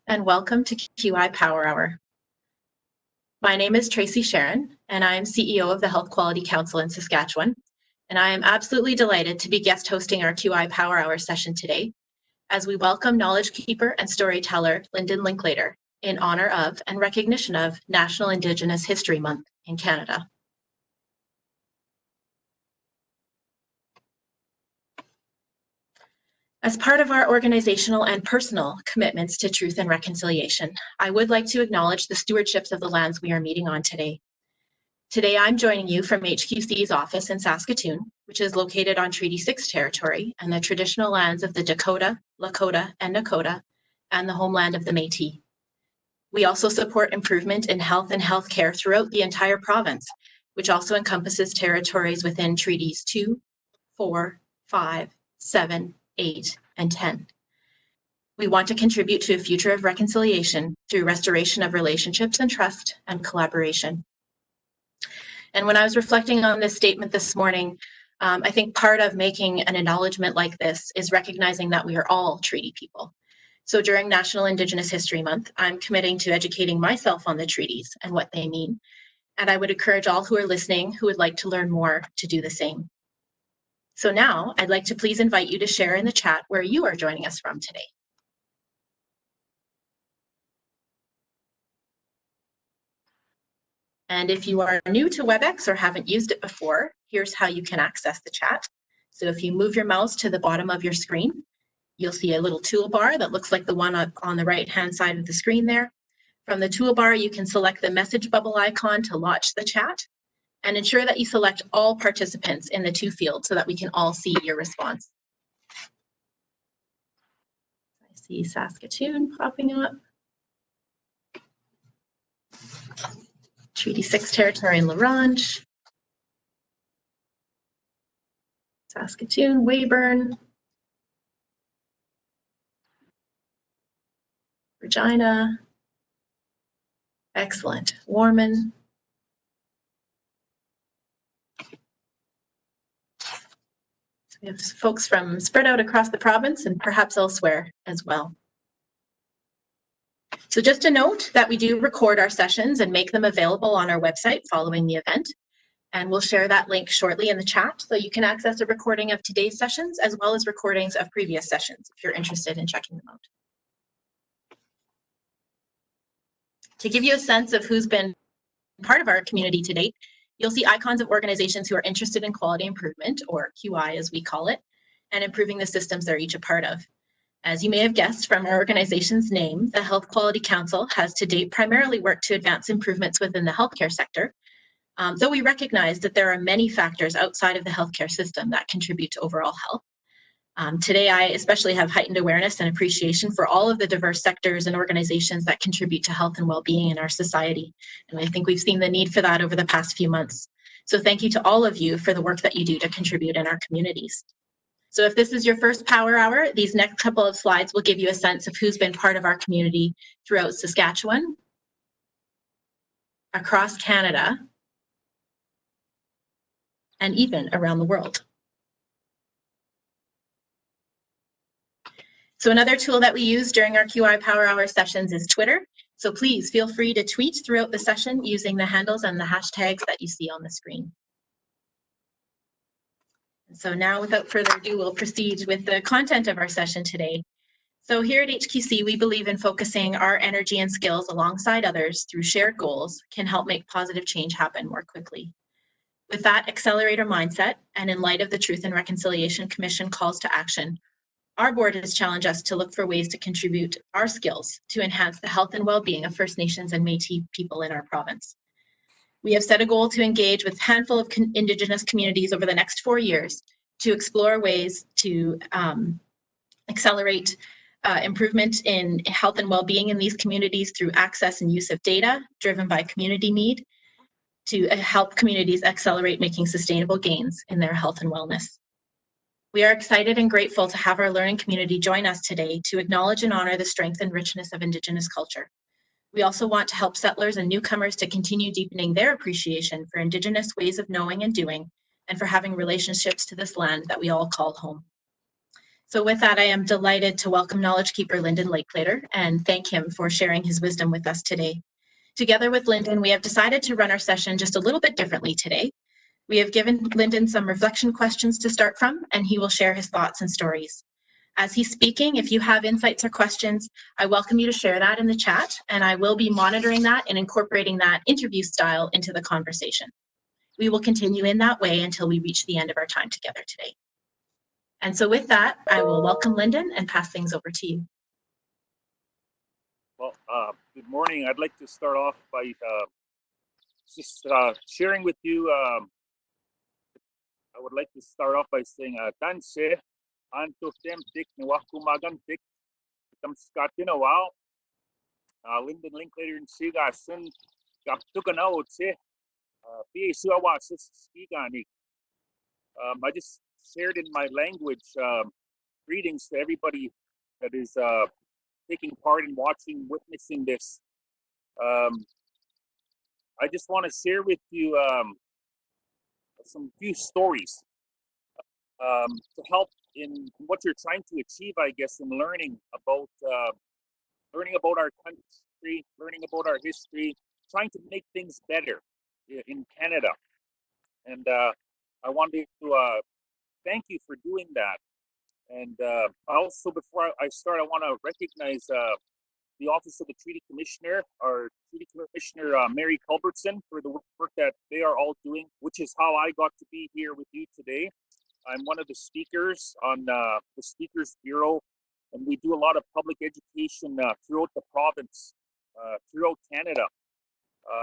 and welcome to QI Power Hour. My name is Tracy Sharon, and I am CEO of the Health Quality Council in Saskatchewan, and I am absolutely delighted to be guest hosting our QI Power Hour session today as we welcome Knowledge Keeper and storyteller Lyndon Linklater in honor of and recognition of National Indigenous History Month in Canada. As part of our organizational and personal commitments to truth and reconciliation, I would like to acknowledge the stewardships of the lands we are meeting on today. Today, I'm joining you from HQC's office in Saskatoon, which is located on Treaty 6 territory and the traditional lands of the Dakota, Lakota, and Nakota, and the homeland of the Métis. We also support improvement in health and healthcare throughout the entire province, which also encompasses territories within Treaties 2, 4, 5, 7, 8, and 10. We want to contribute to a future of reconciliation through restoration of relationships and trust and collaboration. And when I was reflecting on this statement this morning, I think part of making an acknowledgement like this is recognizing that we are all treaty people. So during National Indigenous History Month, I'm committing to educating myself on the treaties and what they mean. And I would encourage all who are listening who would like to learn more to do the same. So now I'd like to please invite you to share in the chat where you are joining us from today. And if you are new to WebEx or haven't used it before, here's how you can access the chat. So if you move your mouse to the bottom of your screen, you'll see a little toolbar that looks like the one on the right-hand side of the screen there. From the toolbar, you can select the message bubble icon to launch the chat, and ensure that you select all participants in the two fields so that we can all see your response. I see Saskatoon popping up. Treaty 6 territory in La Ronge. Saskatoon, Weyburn. Regina. Excellent. Warman. We have folks from spread out across the province and perhaps elsewhere as well. So just a note that we do record our sessions and make them available on our website following the event. And we'll share that link shortly in the chat so you can access a recording of today's sessions as well as recordings of previous sessions if you're interested in checking them out. To give you a sense of who's been part of our community to date, you'll see icons of organizations who are interested in quality improvement, or QI as we call it, and improving the systems they're each a part of. As you may have guessed from our organization's name, the Health Quality Council has to date primarily worked to advance improvements within the healthcare sector, though we recognize that there are many factors outside of the healthcare system that contribute to overall health. Today, I especially have heightened awareness and appreciation for all of the diverse sectors and organizations that contribute to health and well-being in our society. And I think we've seen the need for that over the past few months. So thank you to all of you for the work that you do to contribute in our communities. So if this is your first Power Hour, these next couple of slides will give you a sense of who's been part of our community throughout Saskatchewan, across Canada, and even around the world. So another tool that we use during our QI Power Hour sessions is Twitter. So please feel free to tweet throughout the session using the handles and the hashtags that you see on the screen. So now, without further ado, we'll proceed with the content of our session today. So here at HQC, we believe in focusing our energy and skills alongside others through shared goals can help make positive change happen more quickly. With that accelerator mindset, and in light of the Truth and Reconciliation Commission calls to action, our board has challenged us to look for ways to contribute our skills to enhance the health and well-being of First Nations and Métis people in our province. We have set a goal to engage with a handful of Indigenous communities over the next 4 years to explore ways to accelerate improvement in health and well-being in these communities through access and use of data driven by community need to help communities accelerate making sustainable gains in their health and wellness. We are excited and grateful to have our learning community join us today to acknowledge and honor the strength and richness of Indigenous culture. We also want to help settlers and newcomers to continue deepening their appreciation for Indigenous ways of knowing and doing, and for having relationships to this land that we all call home. So with that, I am delighted to welcome Knowledge Keeper Lyndon Linklater and thank him for sharing his wisdom with us today. Together with Lyndon, we have decided to run our session just a little bit differently today. We have given Lyndon some reflection questions to start from, and he will share his thoughts and stories. As he's speaking, if you have insights or questions, I welcome you to share that in the chat, and I will be monitoring that and incorporating that interview style into the conversation. We will continue in that way until we reach the end of our time together today. And so with that, I will welcome Lyndon and pass things over to you. Well, good morning. I'd like to start off by just sharing with you. I would like to start off by saying, "Tanse, antotem tik niwakumagan tik tamskatin awal." Lyndon Linklater and Siga Sun Gaptukanaw se Pisuawa Sigani. I just shared in my language greetings to everybody that is taking part in watching, witnessing this. I just want to share with you some few stories to help in what you're trying to achieve, I guess, in learning about our country, learning about our history, trying to make things better in Canada. And I wanted to thank you for doing that. And also, before I start, I want to recognize the Office of the Treaty Commissioner, our Treaty Commissioner, Mary Culbertson, for the work that they are all doing, which is how I got to be here with you today. I'm one of the speakers on the Speakers Bureau, and we do a lot of public education throughout the province, throughout Canada,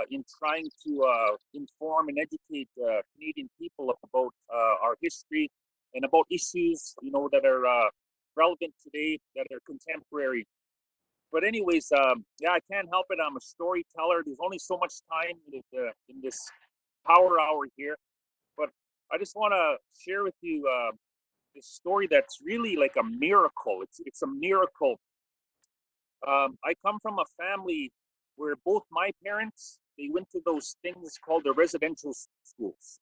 in trying to inform and educate Canadian people about our history and about issues, that are relevant today, that are contemporary. But anyways, yeah, I can't help it. I'm a storyteller. There's only so much time in this power hour here, but I just want to share with you this story that's really like a miracle. It's a miracle. I come from a family where both my parents, they went to those things called the residential schools.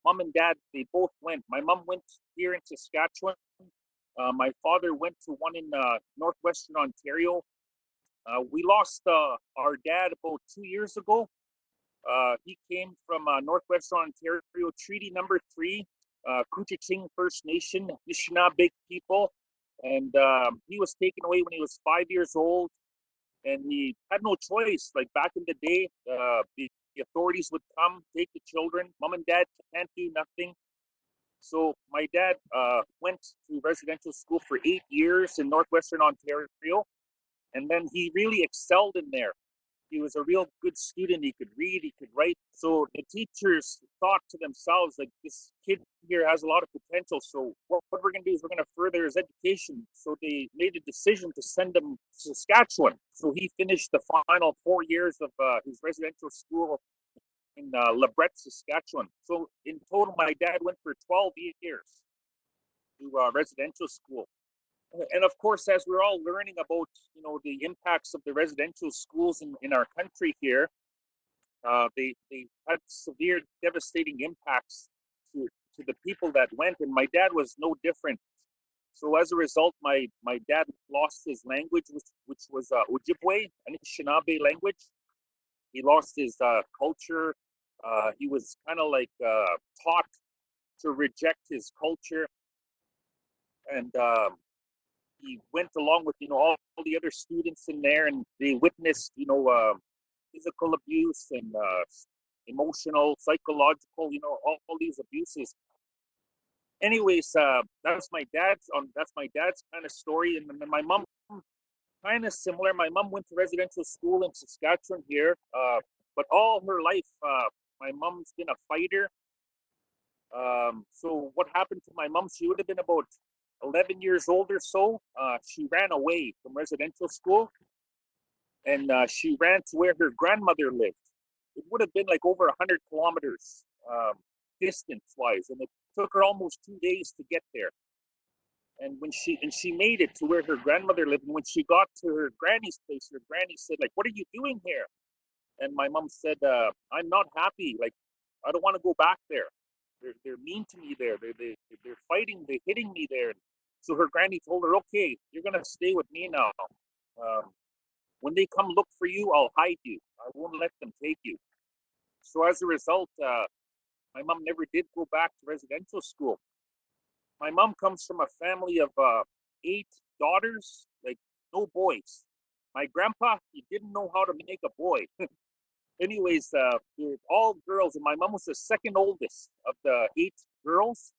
Mom and dad, they both went. My mom went here in Saskatchewan. My father went to one in northwestern Ontario. We lost our dad about 2 years ago. He came from northwestern Ontario, Treaty Number 3, Couchiching First Nation, Anishinaabe people. And he was taken away when he was 5 years old. And he had no choice. Like back in the day, the authorities would come, take the children. Mom and dad can't do nothing. So my dad went to residential school for 8 years in northwestern Ontario. And then he really excelled in there. He was a real good student. He could read, he could write. So the teachers thought to themselves, like, this kid here has a lot of potential. So what we're going to do is we're going to further his education. So they made a decision to send him to Saskatchewan. So he finished the final 4 years of his residential school in Lebret, Saskatchewan. So in total, my dad went for 12 years to residential school. And of course, as we're all learning about, the impacts of the residential schools in our country here, they had severe, devastating impacts to the people that went, and my dad was no different. So as a result, my dad lost his language, which was Ojibwe, Anishinaabe language. He lost his culture. He was kind of like taught to reject his culture, and he went along with all the other students in there, and they witnessed physical abuse and emotional, psychological, all these abuses. Anyways, that's my dad's kind of story. And then my mom, kind of similar. My mom went to residential school in Saskatchewan here, but all her life, my mom's been a fighter. So what happened to my mom? She would have been about 11 years old or so. She ran away from residential school, and she ran to where her grandmother lived. It would have been like over 100 kilometers distance-wise, and it took her almost 2 days to get there. And when she made it to where her grandmother lived, and when she got to her granny's place, her granny said, like, "What are you doing here?" And my mom said, "I'm not happy. Like, I don't want to go back there. They're mean to me there. They're fighting. They're hitting me there." So her granny told her, okay, you're going to stay with me now. When they come look for you, I'll hide you. I won't let them take you. So as a result, my mom never did go back to residential school. My mom comes from a family of 8 daughters, like no boys. My grandpa, he didn't know how to make a boy. Anyways, they're all girls, and my mom was the second oldest of the 8 girls.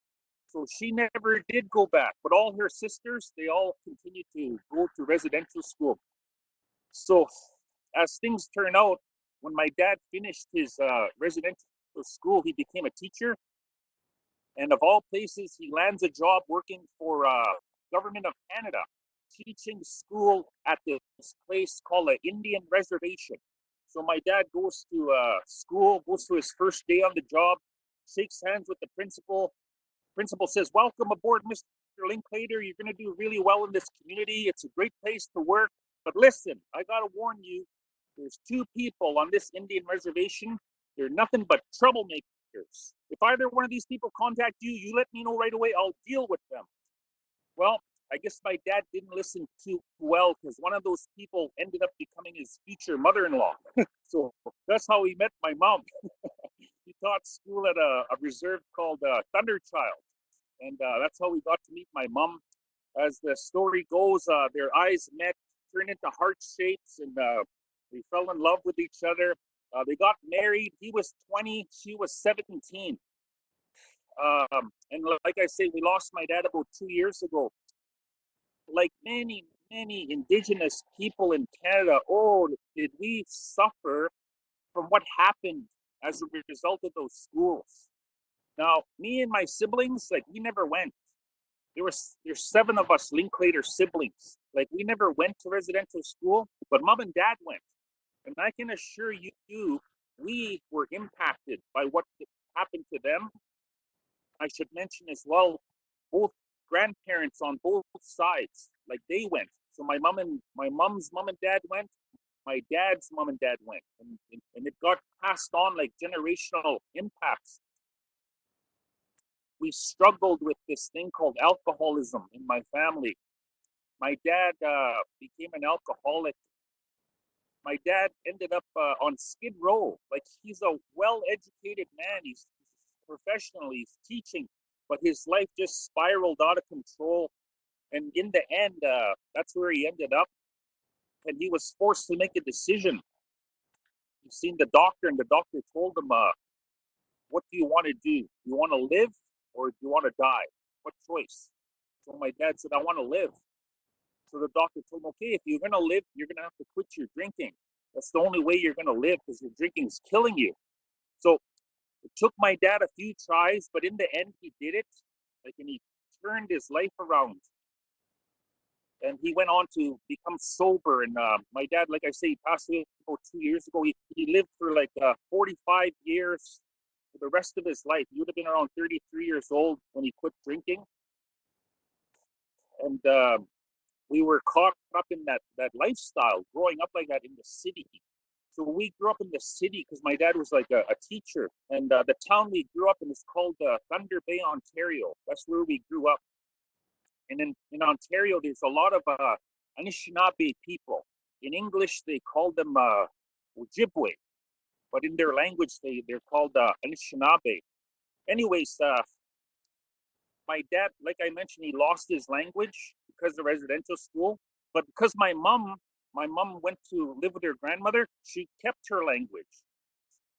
So she never did go back, but all her sisters, they all continued to go to residential school. So as things turn out, when my dad finished his residential school, he became a teacher. And of all places, he lands a job working for Government of Canada, teaching school at this place called an Indian reservation. So my dad goes to school, goes to his first day on the job, shakes hands with the principal. Principal says, welcome aboard, Mr. Linklater. You're going to do really well in this community. It's a great place to work. But listen, I got to warn you, there's 2 people on this Indian reservation. They're nothing but troublemakers. If either one of these people contact you, you let me know right away. I'll deal with them. Well, I guess my dad didn't listen too well because one of those people ended up becoming his future mother-in-law. So that's how he met my mom. He taught school at a reserve called Thunderchild. And that's how we got to meet my mom. As the story goes, their eyes met, turned into heart shapes, and they fell in love with each other. They got married. He was 20, she was 17. And like I say, we lost my dad about 2 years ago. Like many, many Indigenous people in Canada, oh, did we suffer from what happened as a result of those schools. Now, me and my siblings, like we never went. There's 7 of us Linklater siblings. Like we never went to residential school, but mom and dad went. And I can assure you, we were impacted by what happened to them. I should mention as well, both grandparents on both sides, like they went. So my mom's mom and dad went. My dad's mom and dad went, and it got passed on like generational impacts. We struggled with this thing called alcoholism in my family. My dad became an alcoholic. My dad ended up on Skid Row. Like he's a well-educated man. He's professional. He's teaching, but his life just spiraled out of control. And in the end, that's where he ended up. And he was forced to make a decision. He's seen the doctor, and the doctor told him, what do you want to do? You want to live or do you want to die? What choice? So my dad said, I want to live. So the doctor told him, okay, if you're going to live, you're going to have to quit your drinking. That's the only way you're going to live because your drinking is killing you. So it took my dad a few tries, but in the end, he did it. Like, and he turned his life around. And he went on to become sober. And my dad, like I say, he passed away about 2 years ago. He lived for like 45 years for the rest of his life. He would have been around 33 years old when he quit drinking. And we were caught up in that lifestyle, growing up like that in the city. So we grew up in the city because my dad was like a teacher. And the town we grew up in is called Thunder Bay, Ontario. That's where we grew up. And in Ontario, there's a lot of Anishinaabe people. In English, they call them Ojibwe, but in their language, they're called Anishinaabe. Anyways, my dad, like I mentioned, he lost his language because of residential school. But because my mom went to live with her grandmother, she kept her language.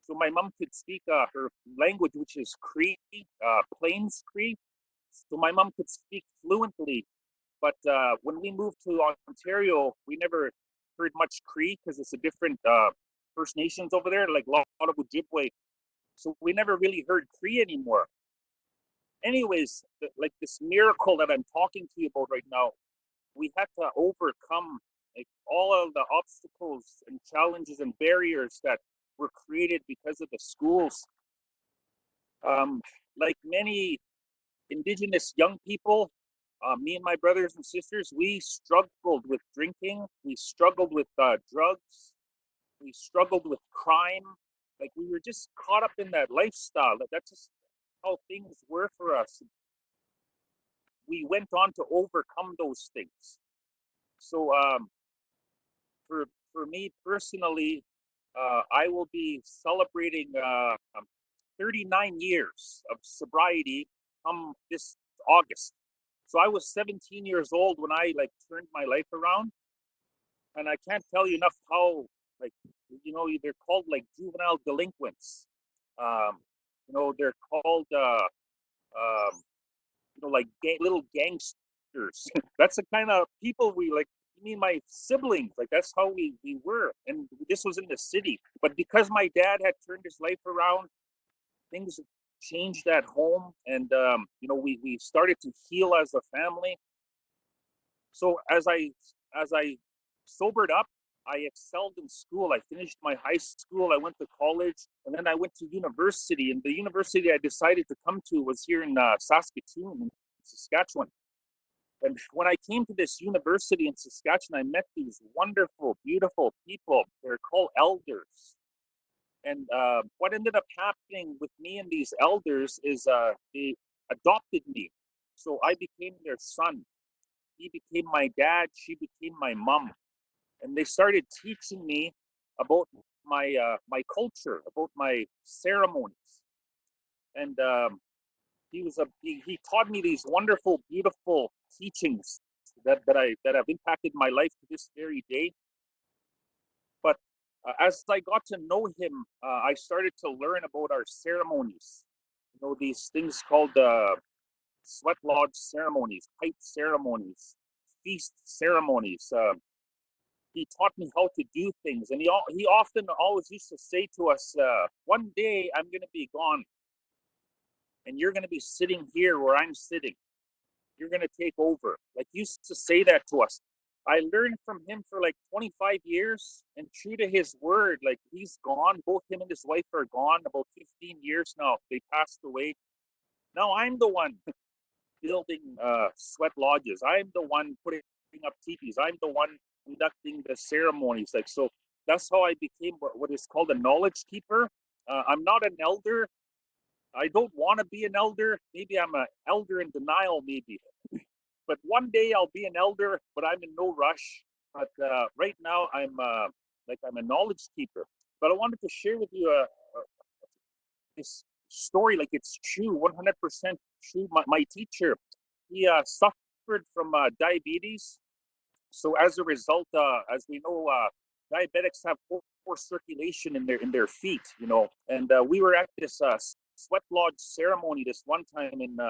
So my mom could speak her language, which is Cree, Plains Cree. So my mom could speak fluently. But when we moved to Ontario, we never heard much Cree because it's a different First Nations over there, like a lot of Ojibwe. So we never really heard Cree anymore. Anyways, like this miracle that I'm talking to you about right now, we had to overcome like all of the obstacles and challenges and barriers that were created because of the schools. Like many Indigenous young people, me and my brothers and sisters, we struggled with drinking. We struggled with drugs. We struggled with crime. Like we were just caught up in that lifestyle. That's just how things were for us. we went on to overcome those things. So for me personally, I will be celebrating 39 years of sobriety come this August. So I was 17 years old when I like turned my life around, and I can't tell you enough how, like, they're called like juvenile delinquents. They're called like little gangsters. That's the kind of people we like. I mean, my siblings, like that's how we were, and this was in the city. But because my dad had turned his life around, things changed at home, and we started to heal as a family. So as I sobered up, I excelled in school. I finished my high school. I went to college, and then I went to university. And the university I decided to come to was here in Saskatoon, in Saskatchewan. And when I came to this university in Saskatchewan, I met these wonderful, beautiful people. They're called elders. And what ended up happening with me and these elders is they adopted me. So I became their son. He became my dad. She became my mom. And they started teaching me about my culture, about my ceremonies. And he taught me these wonderful, beautiful teachings that have impacted my life to this very day. But as I got to know him, I started to learn about our ceremonies. These things called sweat lodge ceremonies, pipe ceremonies, feast ceremonies. He taught me how to do things, and he often always used to say to us, "One day I'm going to be gone, and you're going to be sitting here where I'm sitting. You're going to take over." Like, he used to say that to us. I learned from him for like 25 years, and true to his word, like, he's gone. Both him and his wife are gone. About 15 years now, they passed away. Now I'm the one building sweat lodges. I'm the one putting up teepees. I'm the one conducting the ceremonies. Like, so that's how I became what is called a knowledge keeper. I'm not an elder. I don't want to be an elder. Maybe I'm an elder in denial, maybe. But one day I'll be an elder, but I'm in no rush. But right now I'm a knowledge keeper. But I wanted to share with you this story, like it's true, 100% true. My teacher, he suffered from diabetes. So as a result, as we know, diabetics have poor circulation in their feet, And we were at this sweat lodge ceremony this one time, and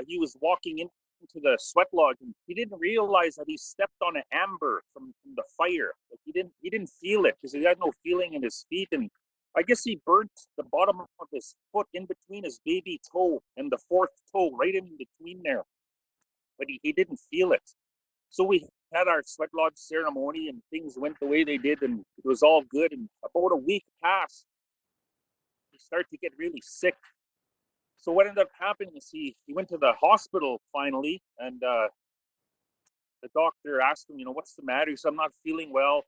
he was walking into the sweat lodge, and he didn't realize that he stepped on an amber from the fire. Like, he didn't feel it because he had no feeling in his feet, and I guess he burnt the bottom of his foot in between his baby toe and the fourth toe, right in between there. But he didn't feel it. So we had our sweat lodge ceremony, and things went the way they did, and it was all good. And about a week passed, he started to get really sick. So what ended up happening is he went to the hospital finally, and the doctor asked him, what's the matter? He said, "I'm not feeling well.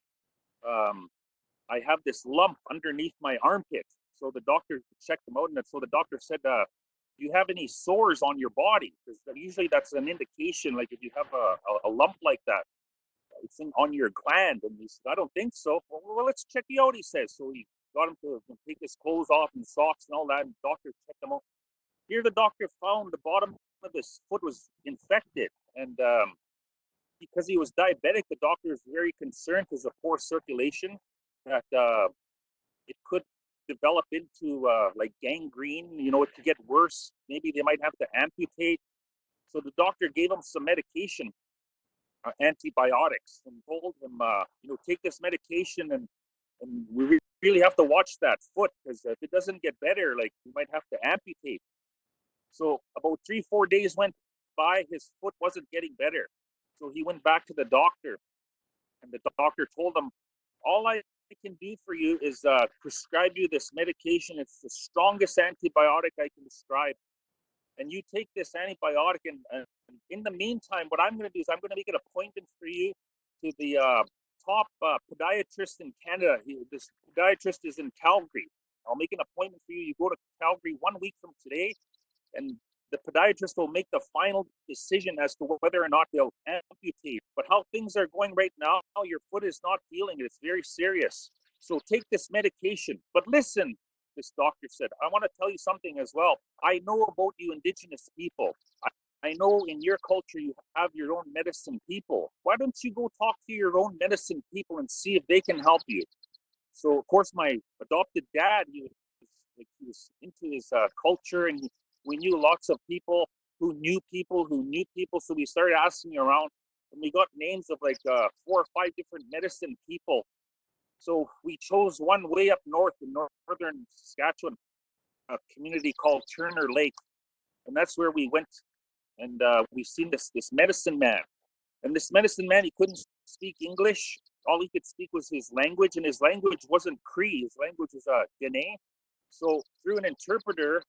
I have this lump underneath my armpit." So the doctor checked him out, and so the doctor said, "Do you have any sores on your body?" Because usually that's an indication, like if you have a lump like that, it's on your gland. And he said, "I don't think so." Well, let's check you out, he says. So he got him to take his clothes off and socks and all that, and the doctor checked him out. Here the doctor found the bottom of his foot was infected, and because he was diabetic, the doctor is very concerned because of poor circulation, that it could develop into like gangrene. It could get worse. Maybe they might have to amputate. So the doctor gave him some medication, antibiotics, and told him, take this medication, and we really have to watch that foot, because if it doesn't get better, like, we might have to amputate. So about 3-4 days went by. His foot wasn't getting better. So he went back to the doctor, and the doctor told him, "All I can do for you is prescribe you this medication. It's the strongest antibiotic I can prescribe. And you take this antibiotic, and in the meantime, what I'm going to do is I'm going to make an appointment for you to the top podiatrist in Canada. This podiatrist is in Calgary. I'll make an appointment for you. You go to Calgary 1 week from today, and the podiatrist will make the final decision as to whether or not they'll amputate. But how things are going right now, your foot is not healing. It's very serious. So take this medication. But listen, this doctor said, I want to tell you something as well. I know about you Indigenous people. I know in your culture you have your own medicine people. Why don't you go talk to your own medicine people and see if they can help you? So, of course, my adopted dad, he was into his culture, and we knew lots of people who knew people who knew people. So we started asking around, and we got names of like 4 or 5 different medicine people. So we chose one way up north in northern Saskatchewan, a community called Turner Lake, and that's where we went. And we seen this medicine man, and this medicine man, he couldn't speak English. All he could speak was his language, and his language wasn't Cree. His language was Dene. So through an interpreter,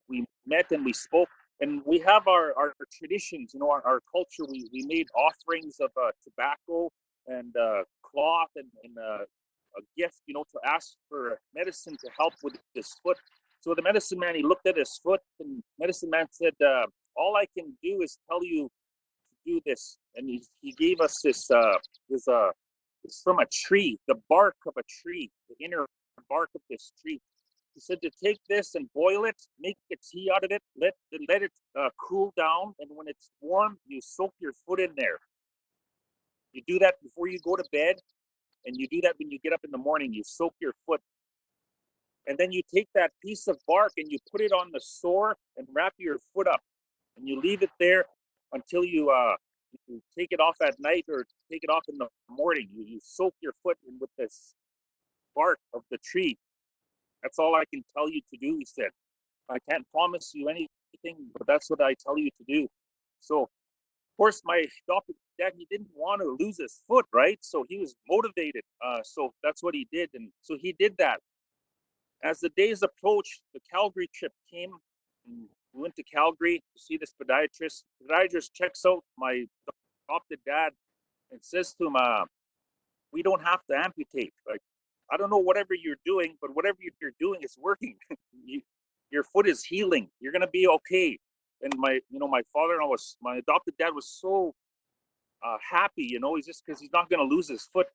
we met and we spoke. And we have our traditions, you know, our culture. We made offerings of tobacco and cloth and a gift, you know, to ask for medicine to help with his foot. So the medicine man, he looked at his foot, and medicine man said, all I can do is tell you do this. And he gave us this it's from a tree, the bark of a tree, the inner bark of this tree. He said to take this and boil it, make a tea out of it, let it cool down, and when it's warm, you soak your foot in there. You do that before you go to bed, and you do that when you get up in the morning. You soak your foot, and then you take that piece of bark and you put it on the sore and wrap your foot up, and you leave it there until you take it off at night or take it off in the morning. You soak your foot in with this bark of the tree. That's all I can tell you to do, he said. I can't promise you anything, but that's what I tell you to do. So, of course, my adopted dad, he didn't want to lose his foot, right? So he was motivated. So that's what he did. And so he did that. As the days approached, the Calgary trip came. And we went to Calgary to see this podiatrist. The podiatrist checks out my adopted dad and says to him, we don't have to amputate. Like, I don't know whatever you're doing, but whatever you're doing is working. Your foot is healing. You're gonna be okay. And my father-in-law my adopted dad was so happy. He's just because he's not gonna lose his foot.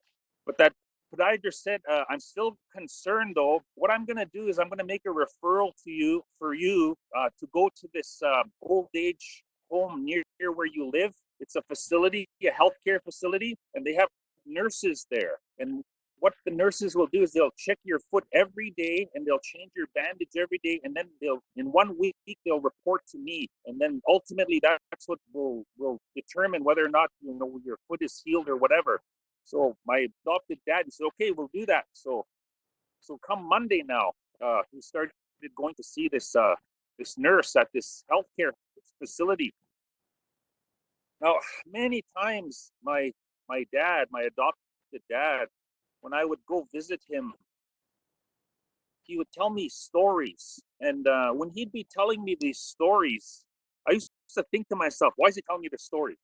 But that podiatrist said, I'm still concerned though. What I'm gonna do is I'm gonna make a referral to you to go to this old age home near where you live. It's a facility, a healthcare facility, and they have nurses there. And what the nurses will do is they'll check your foot every day, and they'll change your bandage every day, and then in 1 week they'll report to me, and then ultimately that's what will determine whether or not your foot is healed or whatever. So my adopted dad said, okay, we'll do that. So come Monday now, he started going to see this nurse at this healthcare facility. Now, many times my adopted dad, when I would go visit him, he would tell me stories. And when he'd be telling me these stories, I used to think to myself, why is he telling me this story?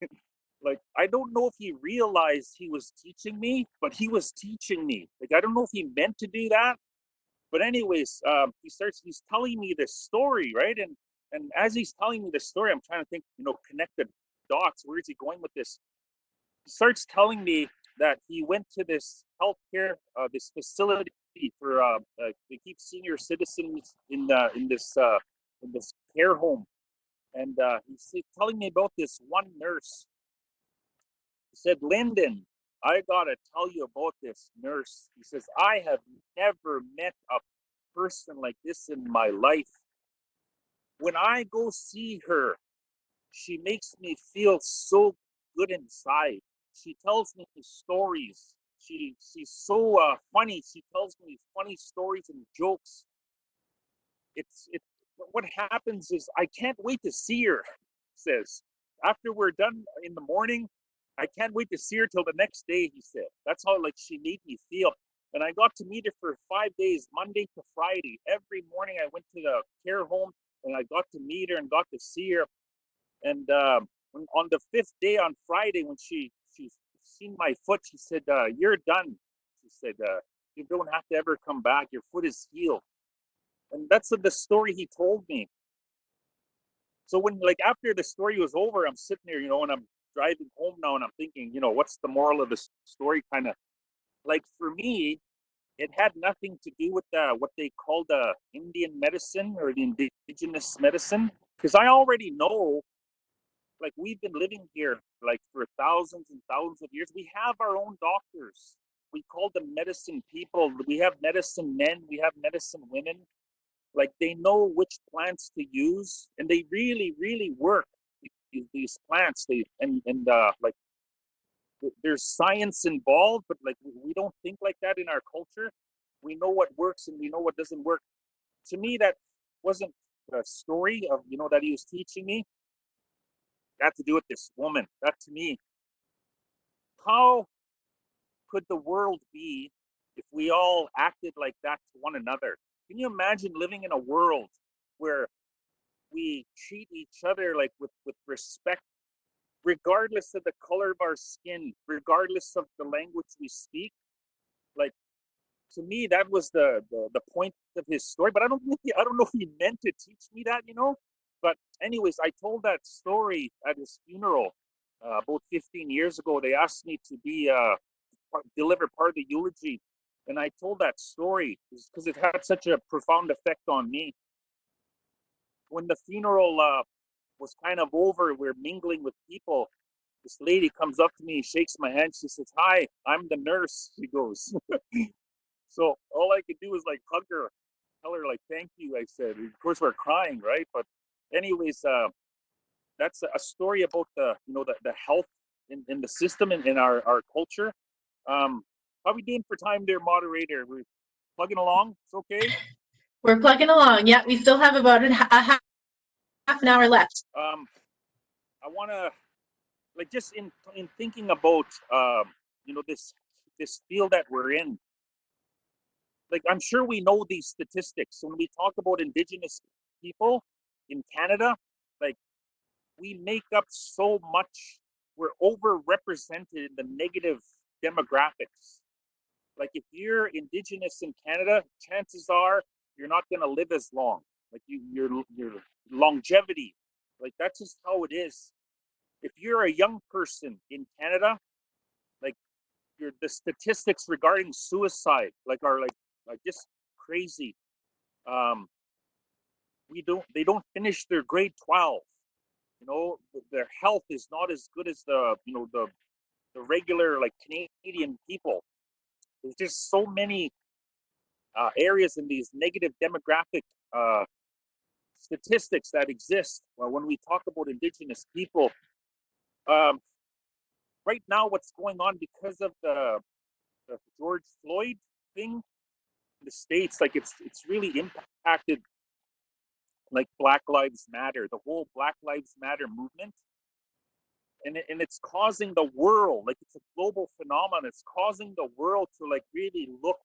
Like, I don't know if he realized he was teaching me, but he was teaching me. Like, I don't know if he meant to do that. But anyways, he's telling me this story, right? And as he's telling me this story, I'm trying to think, connect the dots. Where is he going with this? He starts telling me that he went to this healthcare, this facility for they keep senior citizens in this care home, and he's telling me about this one nurse. He said, Lyndon, I gotta tell you about this nurse. He says, I have never met a person like this in my life. When I go see her, she makes me feel so good inside. She tells me stories. She's so funny. She tells me funny stories and jokes. It's what happens is I can't wait to see her. Says after we're done in the morning, I can't wait to see her till the next day. He said that's how like she made me feel. And I got to meet her for 5 days, Monday to Friday. Every morning I went to the care home and I got to meet her and got to see her. And on the 5th day, on Friday, when she's seen my foot, she said, you're done. She said, you don't have to ever come back. Your foot is healed. And that's the story he told me. So when, like, after the story was over, I'm sitting there, and I'm driving home now, and I'm thinking, what's the moral of the story? Kind of like, for me, it had nothing to do with what they call the Indian medicine or the indigenous medicine, because I already know, like, we've been living here like for thousands and thousands of years. We have our own doctors. We call them medicine people. We have medicine men. We have medicine women. Like, they know which plants to use, and they really, really work these plants. They and like, there's science involved, but like, we don't think like that in our culture. We know what works and we know what doesn't work. To me, that wasn't the story of that he was teaching me. It had to do with this woman. That, to me, how could the world be if we all acted like that to one another? Can you imagine living in a world where we treat each other like with respect, regardless of the color of our skin, regardless of the language we speak? Like, to me, that was the point of his story. But I don't know if he meant to teach me that. But anyways, I told that story at his funeral about 15 years ago. They asked me to be deliver part of the eulogy, and I told that story because it had such a profound effect on me. When the funeral was kind of over, we're mingling with people. This lady comes up to me, shakes my hand. She says, "Hi, I'm the nurse." She goes. So all I could do was like hug her, tell her like thank you. I said, of course we're crying, right? But anyways, that's a story about the health in the system and in our culture. How we doing for time there, moderator? We're plugging along. It's okay. We're plugging along. Yeah, we still have about a half an hour left. I want to, like, just in thinking about this field that we're in. Like, I'm sure we know these statistics. When we talk about Indigenous people in Canada, like, we make up so much. We're overrepresented in the negative demographics. Like, if you're Indigenous in Canada, chances are you're not going to live as long. Like, your longevity, like, that's just how it is. If you're a young person in Canada, like, the statistics regarding suicide are like just crazy. Um, they don't finish their grade 12. Their health is not as good as the regular, like, Canadian people. There's just so many areas in these negative demographic uh, statistics that exist. Well, when we talk about Indigenous people, um, right now, what's going on because of the George Floyd thing in the States, like, it's really impacted, like, Black Lives Matter, the whole Black Lives Matter movement. And it's causing the world, like, it's a global phenomenon. It's causing the world to, like, really look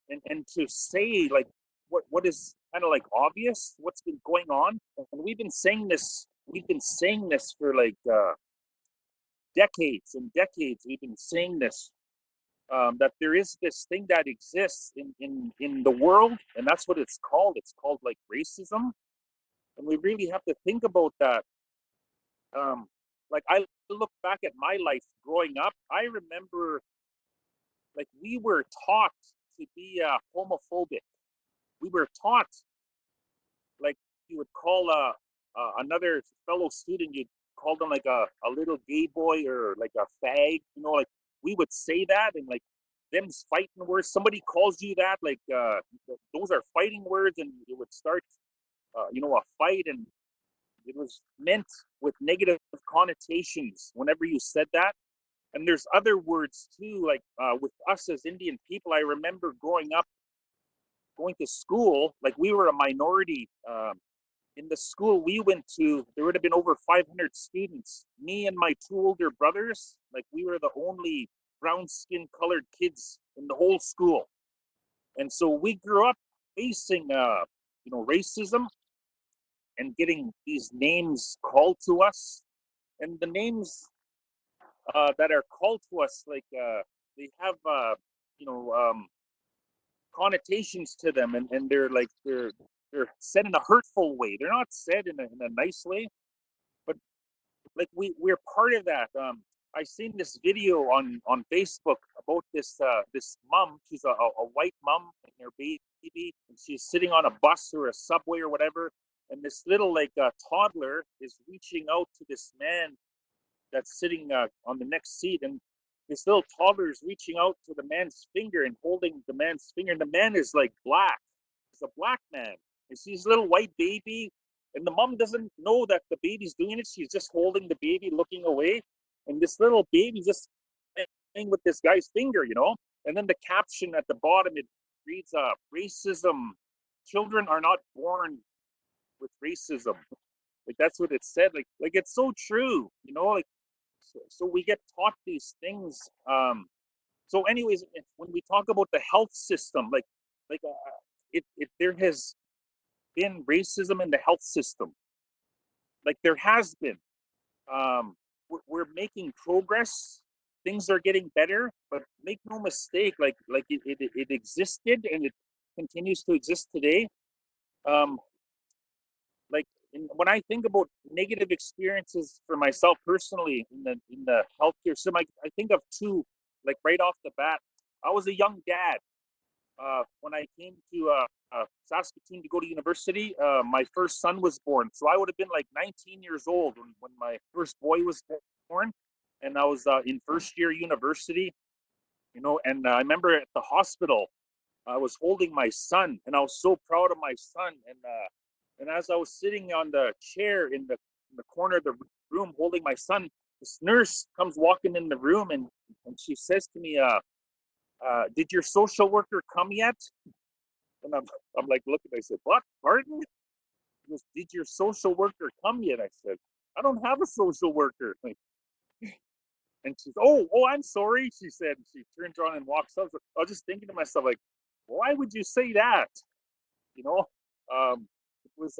and to say, like, what is kind of like obvious, what's been going on. And we've been saying this for like decades and decades. We've been saying this, that there is this thing that exists in the world, and that's what it's called. It's called, like, racism. And we really have to think about that. Like, I look back at my life growing up. I remember, like, we were taught to be homophobic. We were taught, like, you would call another fellow student, you'd call them like a little gay boy or like a fag. Like, we would say that, and like, them's fighting words. Somebody calls you that, like, those are fighting words, and it would start a fight, and it was meant with negative connotations whenever you said that. And there's other words too, like, with us as Indian people. I remember growing up, going to school, like, we were a minority. In the school we went to, there would have been over 500 students. Me and my two older brothers, like, we were the only brown skin colored kids in the whole school. And so we grew up facing racism and getting these names called to us. And the names that are called to us, like, they have you know connotations to them, and they're said in a hurtful way. They're not said in a nice way. like we're part of that. I seen this video on Facebook about this mom. She's a white mom and her baby, and she's sitting on a bus or a subway or whatever, and this little toddler is reaching out to this man that's sitting on the next seat, and this little toddler is reaching out to the man's finger and holding the man's finger, and the man is like black. He's a black man. And she's a little white baby, and the mom doesn't know that the baby's doing it. She's just holding the baby, looking away, and this little baby just playing with this guy's finger, And then the caption at the bottom, it reads, "Racism. Children are not born with racism." Like that's what it said. Like it's so true, Like so we get taught these things. So, anyways, when we talk about the health system, it there has been racism in the health system. Like there has been. We're making progress. Things are getting better, but make no mistake, it existed and it continues to exist today. When I think about negative experiences for myself personally in the healthcare system, I think of two, like right off the bat. I was a young dad when I came to Saskatoon to go to university. My first son was born, so I would have been like 19 years old when my first boy was born, and I was in first year university. And I remember at the hospital, I was holding my son, and I was so proud of my son. And as I was sitting on the chair in the corner of the room holding my son, this nurse comes walking in the room, and she says to me, "Did your social worker come yet?" And I'm like looking. I said, "What? Pardon?" She goes, "Did your social worker come yet?" I said, "I don't have a social worker." And she's, "Oh, I'm sorry," she said. She turns around and walks up. I was just thinking to myself, like, why would you say that? You know, it was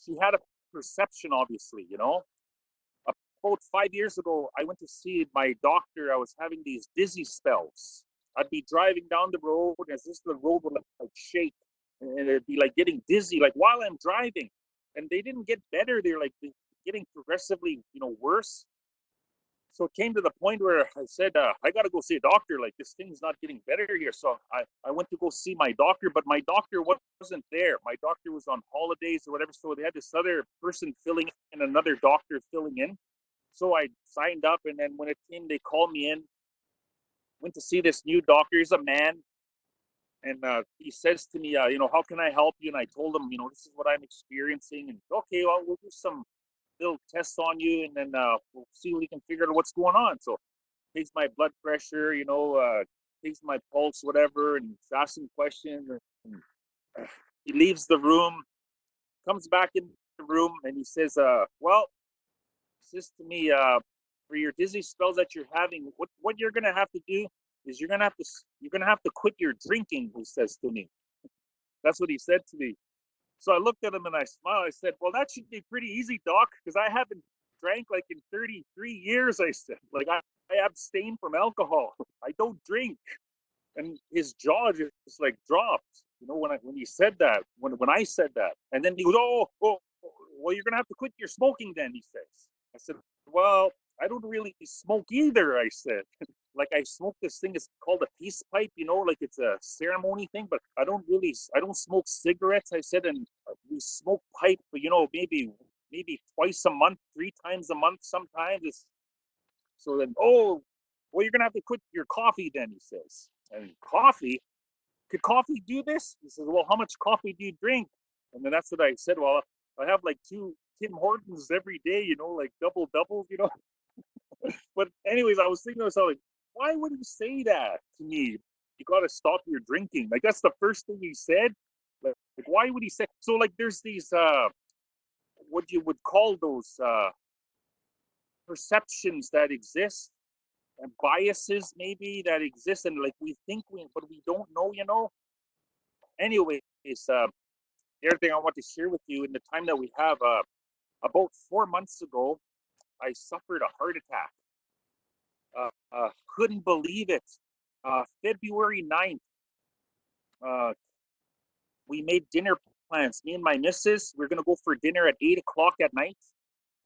she had a perception, obviously. About 5 years ago, I went to see my doctor. I was having these dizzy spells. I'd be driving down the road, and as this the road would like shake, and it'd be like getting dizzy, like while I'm driving. And they didn't get better; they're like getting progressively, worse. So it came to the point where I said, I got to go see a doctor. Like, this thing's not getting better here. So I went to go see my doctor, but my doctor wasn't there. My doctor was on holidays or whatever. So they had this other person filling in, another doctor filling in. So I signed up, and then when it came, they called me in, went to see this new doctor. He's a man. And he says to me, how can I help you? And I told him, this is what I'm experiencing. And okay, well, we'll do some little tests on you, and then we'll see if we can figure out what's going on. So takes my blood pressure, takes my pulse, whatever, and asking questions. And he leaves the room, comes back in the room, and he says, says to me, for your dizzy spells that you're having, what you're gonna have to do is you're gonna have to quit your drinking. He says to me. That's what he said to me. So I looked at him and I smiled. I said, "Well, that should be pretty easy, doc, because I haven't drank like in 33 years." I said, I abstain from alcohol. I don't drink. And his jaw just like dropped, when he said that, when I said that. And then he goes, "Oh, well, you're gonna have to quit your smoking then," he says. I said, "Well, I don't really smoke either," I said. Like I smoke this thing, it's called a peace pipe, like it's a ceremony thing, but I don't smoke cigarettes, I said. And we smoke pipe, but maybe twice a month, 3 times a month sometimes. So then, well, you're gonna have to quit your coffee then, he says. And coffee? Could coffee do this? He says, "Well, how much coffee do you drink?" And then that's what I said. Well, I have like 2 Tim Hortons every day, like double doubles. But anyways, I was thinking to myself, like, why would he say that to me? You got to stop your drinking. Like that's the first thing he said. Like why would he say? So like, there's these what you would call those perceptions that exist, and biases maybe that exist, and like we think but we don't know. Anyways, the other thing I want to share with you in the time that we have, about 4 months ago, I suffered a heart attack. Couldn't believe it. February 9th, we made dinner plans. Me and my missus, we're going to go for dinner at 8 o'clock at night.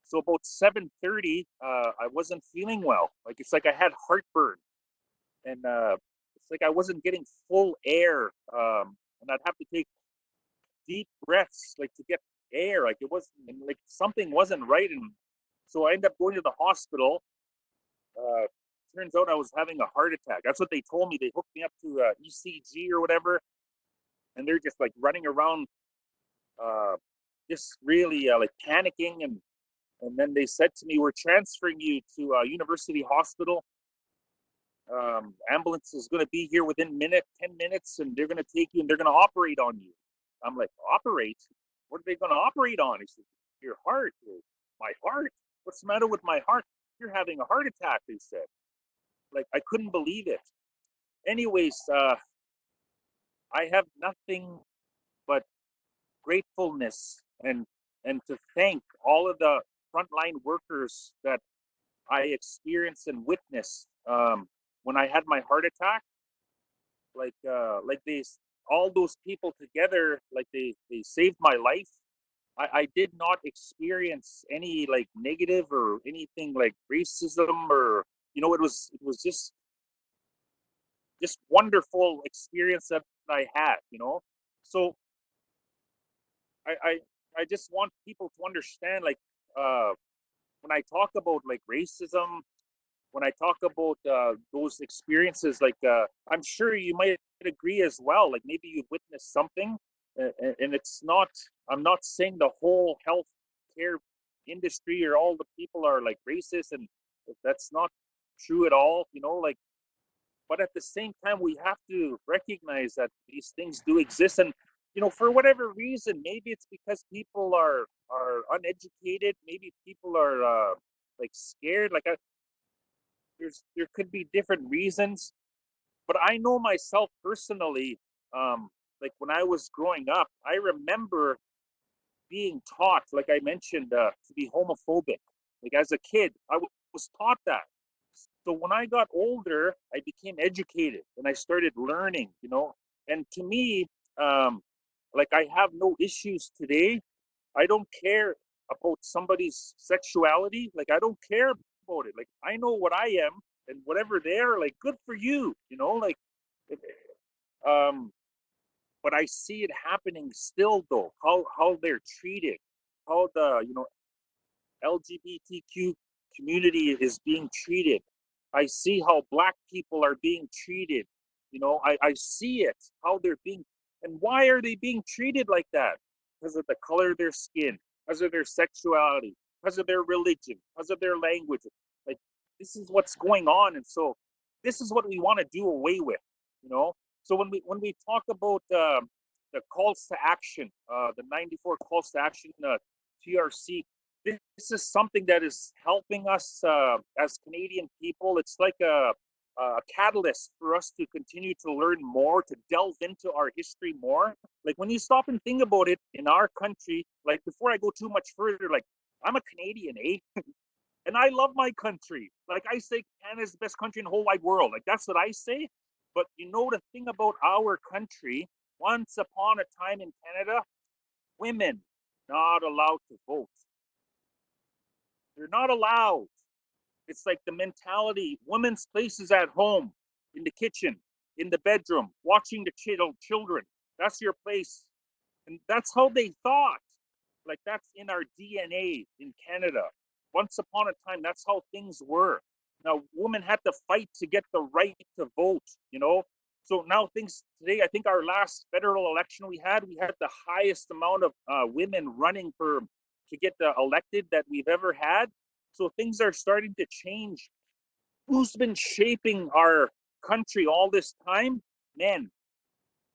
So about 7:30, I wasn't feeling well. Like it's like I had heartburn, and it's like I wasn't getting full air, and I'd have to take deep breaths like to get air. Like it wasn't, and like something wasn't right, and so I ended up going to the hospital. Uh, Turns out I was having a heart attack. That's what they told me. They hooked me up to ECG or whatever, and they're just like running around, uh, just really like panicking. And then they said to me, "We're transferring you to University Hospital. Ambulance is going to be here within 10 minutes, and they're going to take you and they're going to operate on you." I'm like, "Operate? What are they going to operate on?" He said, "Your heart." My heart? What's the matter with my heart? "You're having a heart attack," they said. Like I couldn't believe it. Anyways, I have nothing but gratefulness and to thank all of the frontline workers that I experienced and witnessed when I had my heart attack. Like they, all those people together, like they saved my life. I did not experience any like negative or anything like racism, or it was just wonderful experience that I had. So I I, I just want people to understand, like, uh, when I talk about like racism, when I talk about those experiences, like I'm sure you might agree as well. Like maybe you've witnessed something, and it's not. I'm not saying the whole health care industry or all the people are like racist, and that's not true at all. Like, but at the same time, we have to recognize that these things do exist, and for whatever reason, maybe it's because people are uneducated. Maybe people are like scared. Like there could be different reasons, but I know myself personally. Like when I was growing up, I remember being taught, like I mentioned, to be homophobic. Like as a kid, was taught that. So when I got older, I became educated and I started learning. And to me, um, like I have no issues today. I don't care about somebody's sexuality. Like I don't care about it. Like I know what I am, and whatever they're like, good for you. Like, um, but I see it happening still, though. How they're treated, how the LGBTQ community is being treated. I see how Black people are being treated. I see it, how they're being, and why are they being treated like that? Because of the color of their skin, because of their sexuality, because of their religion, because of their language. Like, this is what's going on. And so this is what we want to do away with, you know? So when we talk about the calls to action, the 94 calls to action, TRC, this is something that is helping us as Canadian people. It's like a catalyst for us to continue to learn more, to delve into our history more. Like when you stop and think about it, in our country, like before I go too much further, like I'm a Canadian, eh? And I love my country. Like I say, Canada is the best country in the whole wide world. Like that's what I say. But the thing about our country, once upon a time in Canada, women not allowed to vote. They're not allowed. It's like the mentality, women's place is at home, in the kitchen, in the bedroom, watching the children. That's your place. And that's how they thought. Like that's in our DNA in Canada. Once upon a time, that's how things were. Now, women had to fight to get the right to vote. So now things today, I think our last federal election we had the highest amount of women running to get elected that we've ever had. So things are starting to change. Who's been shaping our country all this time? Men.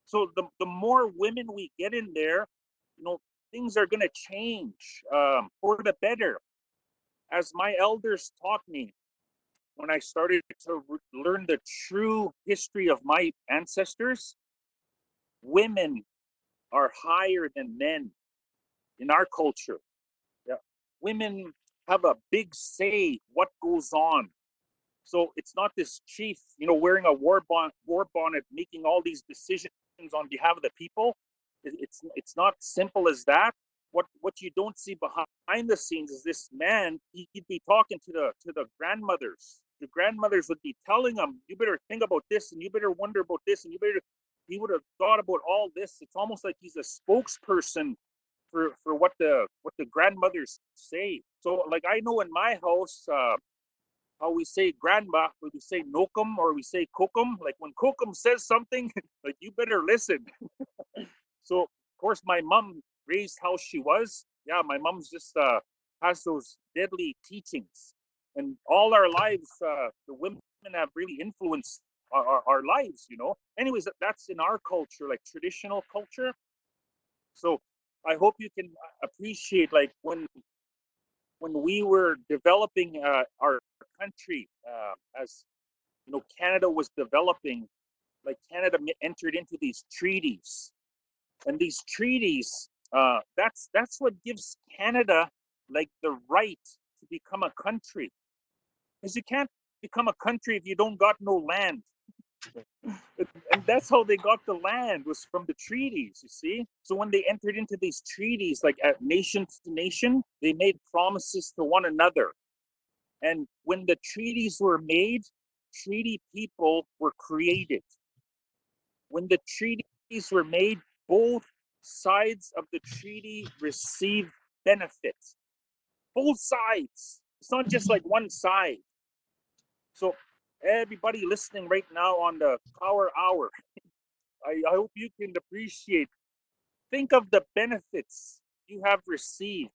So the more women we get in there, things are going to change for the better. As my elders taught me when I started to learn the true history of my ancestors, women are higher than men in our culture. Yeah. Women have a big say what goes on. So it's not this chief, wearing a war bonnet, making all these decisions on behalf of the people. It's not simple as that. what you don't see behind the scenes is this man. He'd be talking to the grandmothers. The grandmothers would be telling him, "You better think about this, and you better wonder about this, and you better." He would have thought about all this. It's almost like he's a spokesperson for what the grandmothers say. So, like, I know in my house, how we say grandma, when we say nokum or we say kokum. Like when kokum says something, like you better listen. So of course my mom raised how she was. Yeah, my mom's just has those deadly teachings, and all our lives, the women have really influenced our lives. Anyways, that's in our culture, like traditional culture. So I hope you can appreciate, like, when we were developing our country, as Canada was developing. Like Canada entered into these treaties, and these treaties, that's what gives Canada like the right to become a country, because you can't become a country if you don't got no land. And that's how they got the land, was from the treaties, you see. So when they entered into these treaties, like at nation to nation, they made promises to one another. And when the treaties were made, treaty people were created. When the treaties were made, both sides of the treaty received benefits. Both sides. It's not just like one side. So everybody listening right now on the Power Hour, I hope you can appreciate. Think of the benefits you have received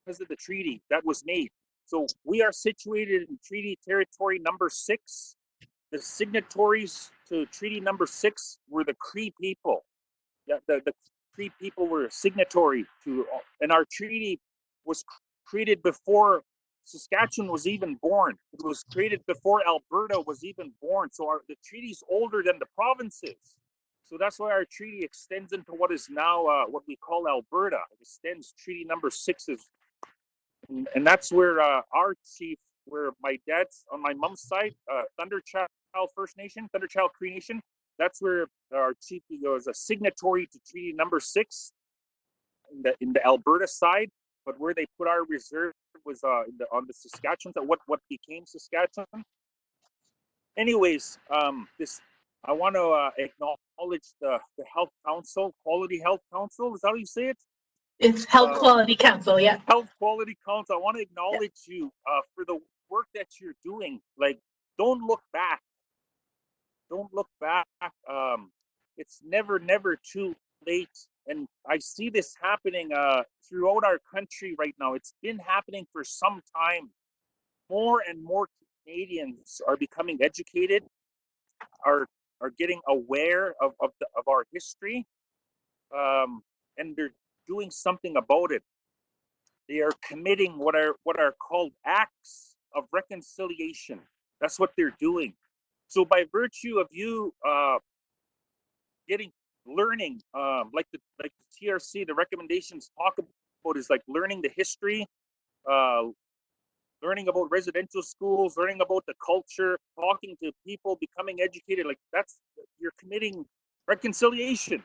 because of the treaty that was made. So we are situated in Treaty Territory number 6. The signatories to Treaty number 6 were the Cree people. Yeah, the Cree people were signatory to, and our treaty was created before Saskatchewan was even born. It was created before Alberta was even born. So the treaty's older than the provinces. So that's why our treaty extends into what is now what we call Alberta. It extends. Treaty number 6 is, and that's where our chief, where my dad's on my mom's side, Thunderchild First Nation, Thunderchild Cree Nation. That's where our chief was a signatory to Treaty number 6 in the Alberta side. But where they put our reserve was on the Saskatchewan, what became Saskatchewan. Anyways, this I want to acknowledge the Health Council, Quality Health Council. Is that how you say it? It's Health Quality Council, yeah. Health Quality Council. I want to acknowledge you for the work that you're doing. Like, don't look back. Don't look back. It's never too late. And I see this happening throughout our country right now. It's been happening for some time. More and more Canadians are becoming educated, are getting aware of our history, and they're doing something about it. They are committing what are called acts of reconciliation. That's what they're doing. So by virtue of you learning, like the TRC, the recommendations talk about, is like learning the history, uh, learning about residential schools, learning about the culture, talking to people, becoming educated. Like, that's, you're committing reconciliation.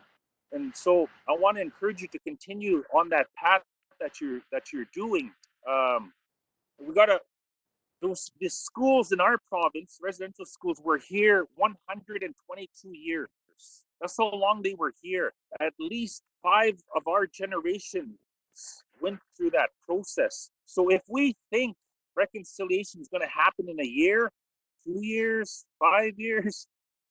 And so I want to encourage you to continue on that path that you're doing. We gotta the schools in our province, residential schools, were here 122 years. That's how long they were here. At least 5 of our generations went through that process. So if we think reconciliation is going to happen in a year, 2 years, 5 years,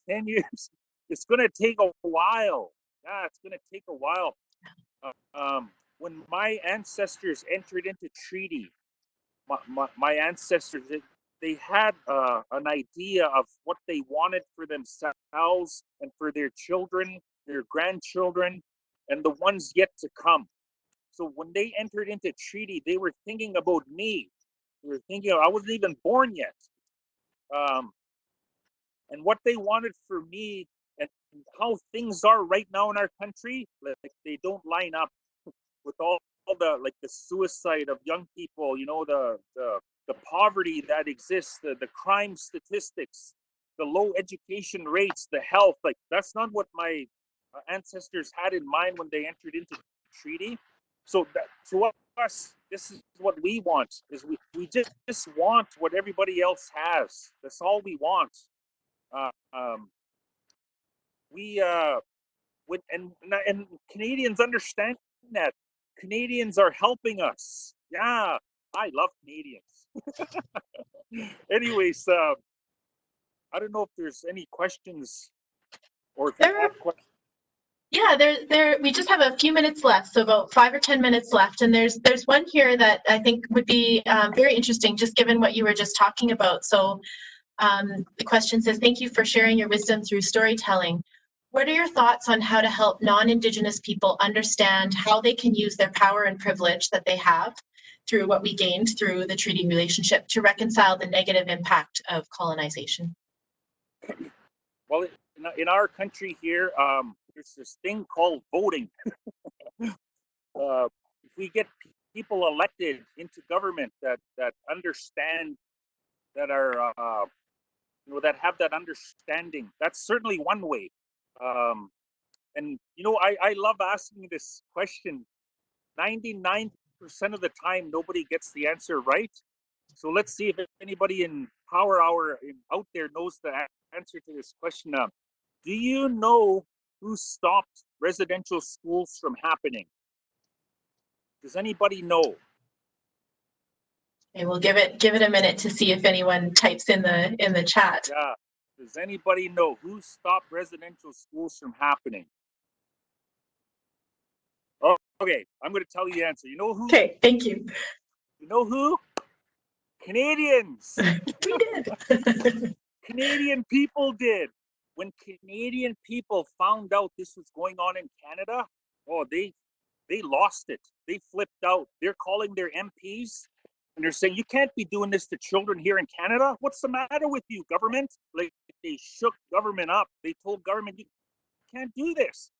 10 years, it's going to take a while. Yeah, it's going to take a while. When my ancestors entered into treaty, my ancestors, they had an idea of what they wanted for themselves and for their children, their grandchildren, and the ones yet to come. So when they entered into treaty, they were thinking about me. They were thinking, I wasn't even born yet. And what they wanted for me, and how things are right now in our country, like, they don't line up with all the, like, the suicide of young people, the poverty that exists, the crime statistics, the low education rates, the health. Like, that's not what my ancestors had in mind when they entered into the treaty. So that, to us, this is what we want, is we just want what everybody else has. That's all we want. Uh, um, we and Canadians understand that. Canadians are helping us. Yeah, I love Canadians. Anyways, I don't know if there's any questions or if you There, have questions. yeah, we just have a few minutes left, so about 5 or 10 minutes left. And there's one here that I think would be very interesting, just given what you were just talking about. So the question says, thank you for sharing your wisdom through storytelling. What are your thoughts on how to help non-Indigenous people understand how they can use their power and privilege that they have through what we gained through the treaty relationship to reconcile the negative impact of colonization? Well, in our country here, there's this thing called voting. If we get people elected into government that understand, that are that have that understanding, that's certainly one way. And I love asking this question. 99% of the time, nobody gets the answer right. So let's see if anybody in Power Hour out there knows the answer to this question. Do you know who stopped residential schools from happening? Does anybody know? Okay, we'll give it a minute to see if anyone types in the chat. Yeah. Does anybody know who stopped residential schools from happening? Oh, okay. I'm going to tell you the answer. You know who? Okay, thank you. You know who? Canadians. We did. Canadian people did. When Canadian people found out this was going on in Canada, oh, they lost it. They flipped out. They're calling their MPs and they're saying, you can't be doing this to children here in Canada. What's the matter with you, government? Like, they shook government up. They told government, you can't do this.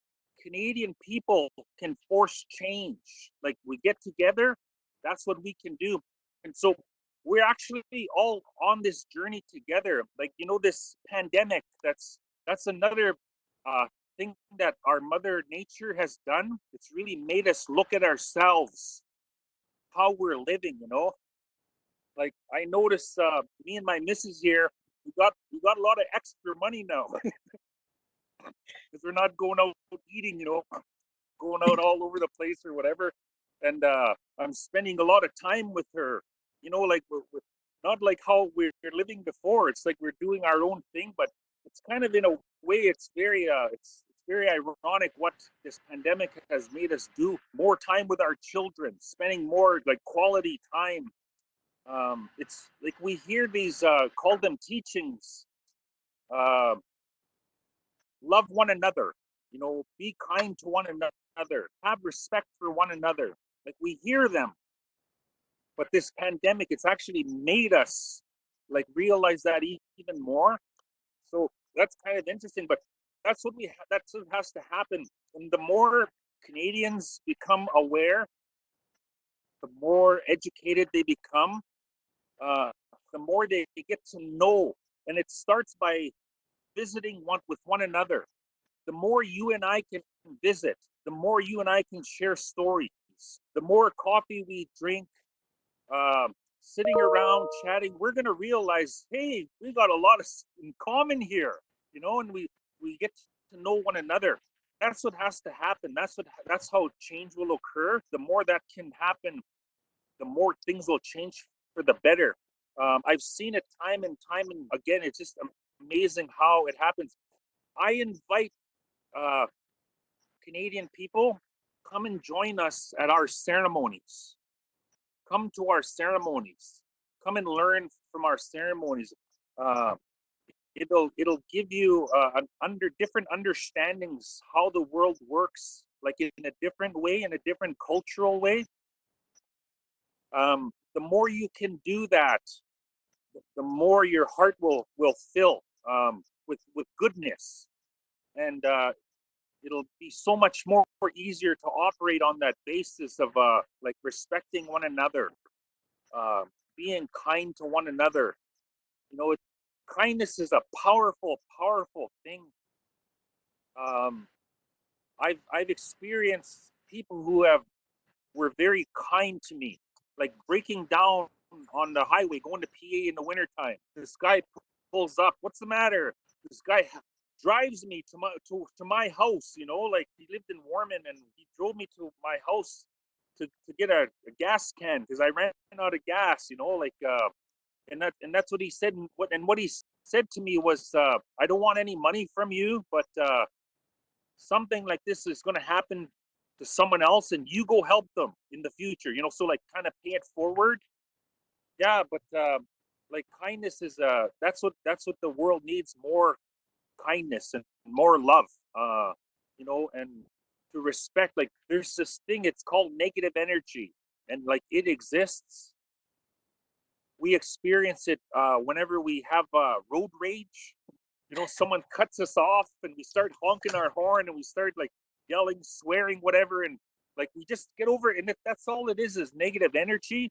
Canadian people can force change. Like, we get together, that's what we can do. And so we're actually all on this journey together. Like, this pandemic, that's another thing that our Mother Nature has done. It's really made us look at ourselves, how we're living. Like, I notice me and my missus here, we got a lot of extra money now because we're not going out eating, going out all over the place or whatever. And I'm spending a lot of time with her, like we're not like how we're living before. It's like we're doing our own thing, but it's kind of, in a way, it's very ironic what this pandemic has made us do. More time with our children, spending more like quality time. It's like we hear these, call them teachings. Uh, Love one another, be kind to one another, have respect for one another. Like, we hear them, but this pandemic, it's actually made us like realize that even more. So that's kind of interesting, but that's what has to happen. And the more Canadians become aware, the more educated they become, uh, the more they get to know. And it starts by visiting with one another. The more you and I can visit, the more you and I can share stories, the more coffee we drink, sitting around chatting, we're going to realize, hey, we got a lot in common here, and we get to know one another. That's what has to happen. That's how change will occur. The more that can happen, the more things will change for the better. I've seen it time and time and again. It's just amazing how it happens. I invite uh, Canadian people, come and join us at our ceremonies. Come to our ceremonies. Come and learn from our ceremonies. Uh, it'll give you different understandings how the world works, like in a different way, in a different cultural way. The more you can do that, the more your heart will fill with goodness, and it'll be so much more easier to operate on that basis of like respecting one another, uh, being kind to one another. Kindness is a powerful thing. um, I've experienced people who have were very kind to me. Like breaking down on the highway, going to PA in the wintertime. This guy pulls up. What's the matter? This guy drives me to my house. You know, like he lived in Warman, and he drove me to my house to get a gas can because I ran out of gas. You know, like and that's what he said. What he said to me was, I don't want any money from you, but something like this is going to happen to someone else, and you go help them in the future. You know, so like kind of pay it forward. Yeah, but like kindness is that's what the world needs, more kindness and more love. You know, and to respect. Like there's this thing, it's called negative energy, and like it exists. We experience it whenever we have road rage. You know, someone cuts us off and we start honking our horn and we start like yelling, swearing, whatever, and like we just get over it. And that's all it is negative energy.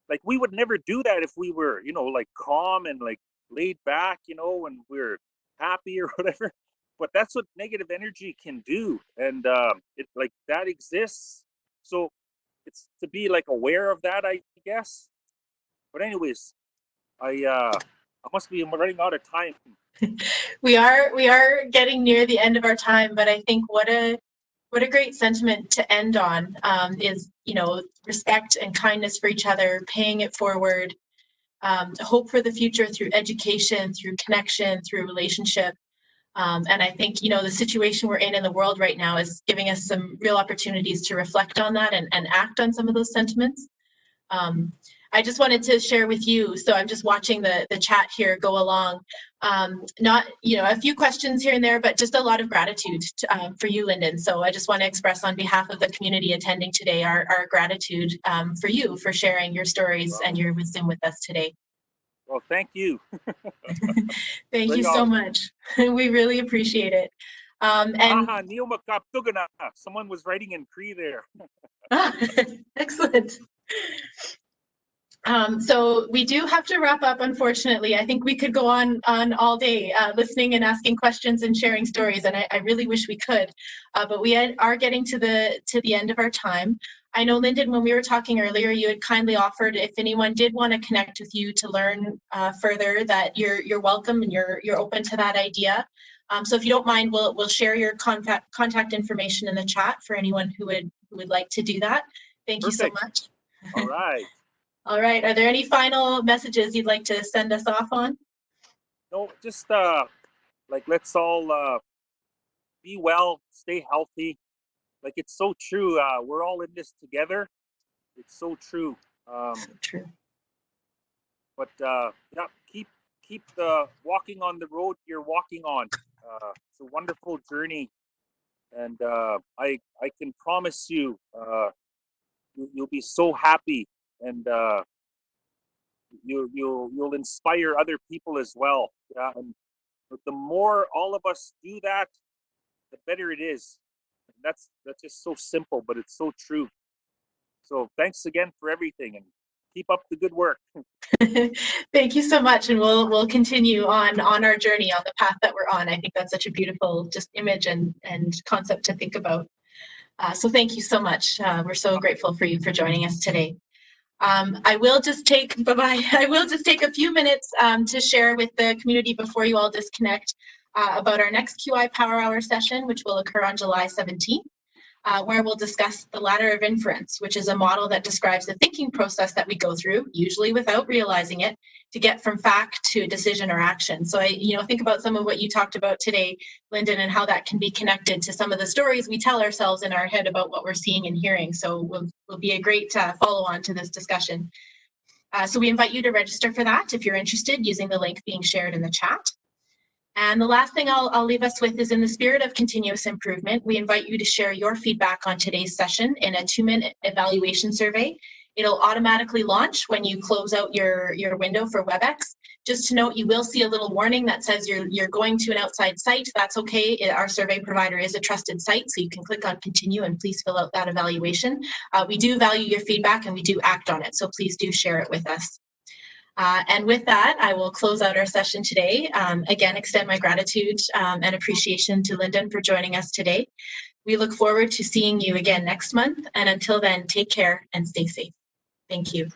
Like we would never do that if we were, you know, like calm and like laid back, you know, when we're happy or whatever. But that's what negative energy can do, and it like that exists. So it's to be like aware of that, I guess. But anyways, I must be running out of time. We are getting near the end of our time, but I think what a great sentiment to end on is, you know, respect and kindness for each other, paying it forward, hope for the future through education, through connection, through relationship. And I think, you know, the situation we're in the world right now is giving us some real opportunities to reflect on that and act on some of those sentiments. I just wanted to share with you, so I'm just watching the chat here go along. Not, you know, a few questions here and there, but just a lot of gratitude for you, Lyndon. So I just want to express on behalf of the community attending today our gratitude for you, for sharing your stories and your wisdom with us today. Well, thank you. Thank you so much. We really appreciate it. And someone was writing in Cree there. Excellent. So we do have to wrap up, unfortunately. I think we could go on all day listening and asking questions and sharing stories, and I really wish we could, but we are getting to the end of our time. I know, Lyndon, when we were talking earlier, you had kindly offered if anyone did want to connect with you to learn further, that you're welcome and you're open to that idea. So if you don't mind, we'll share your contact information in the chat for anyone who would like to do that. Thank you so much. All right. All right. Are there any final messages you'd like to send us off on? No, just like let's all be well, stay healthy. Like it's so true. We're all in this together. It's so true. So true. But yeah, keep walking on the road you're walking on. It's a wonderful journey, and I can promise you, you'll be so happy, and you'll inspire other people as well. Yeah, and the more all of us do that, the better it is. And that's just so simple, but it's so true. So thanks again for everything, and keep up the good work. Thank you so much, and we'll continue on our journey, on the path that we're on. I think that's such a beautiful just image and concept to think about. So thank you so much. We're so grateful for you for joining us today. I will just take a few minutes to share with the community before you all disconnect about our next QI Power Hour session, which will occur on July 17th. Where we'll discuss the ladder of inference, which is a model that describes the thinking process that we go through, usually without realizing it, to get from fact to decision or action. So I think about some of what you talked about today, Lyndon, and how that can be connected to some of the stories we tell ourselves in our head about what we're seeing and hearing. So will be a great follow on to this discussion. So we invite you to register for that if you're interested, using the link being shared in the chat. And the last thing I'll leave us with is, in the spirit of continuous improvement, we invite you to share your feedback on today's session in a 2-minute evaluation survey. It'll automatically launch when you close out your window for WebEx. Just to note, you will see a little warning that says you're going to an outside site. That's okay. Our survey provider is a trusted site, so you can click on continue and please fill out that evaluation. We do value your feedback and we do act on it, so please do share it with us. And with that, I will close out our session today. Again, extend my gratitude and appreciation to Lyndon for joining us today. We look forward to seeing you again next month, and until then, take care and stay safe. Thank you.